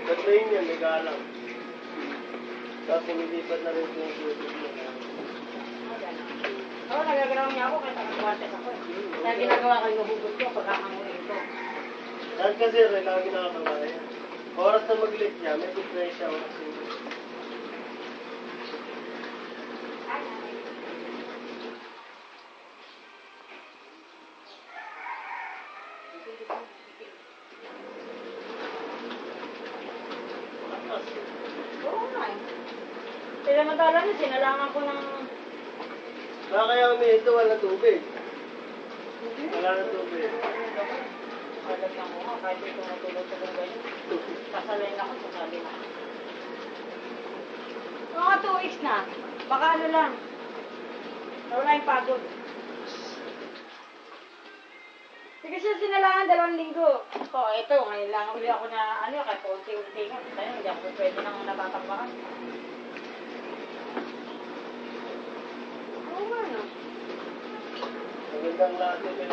Tatlo yun yan, may galang. Tapos lumilipat na rin yung YouTube mo. Oo, nagagalaw niya ako kahit nakakwates ako eh. Kaya ginagawa ko yung nahugot ko pagkakangunin ko. Dahil kasi rin, lagi nakakawala. Oras na mag-late niya, may diferensya oras yun. Oo nga eh. Sinamantala na, sinalangan ko ng... Kaya umihinto, wala tubig. Wala na tubig. Kalagyan ko nga, kahit ito matulog-tulog ganyan. Sasalain ako, sasali na. Mga 2 weeks na. Baka ano lang. Nawala yung pagod. Sige siya sinalangan 2 linggo. O, eto, ngayon lang uli ako na ano, kahit unti-unti nga. Tayo, hindi ako pwede nang natatambakan. Oo nga, no? Magandang lahat yun.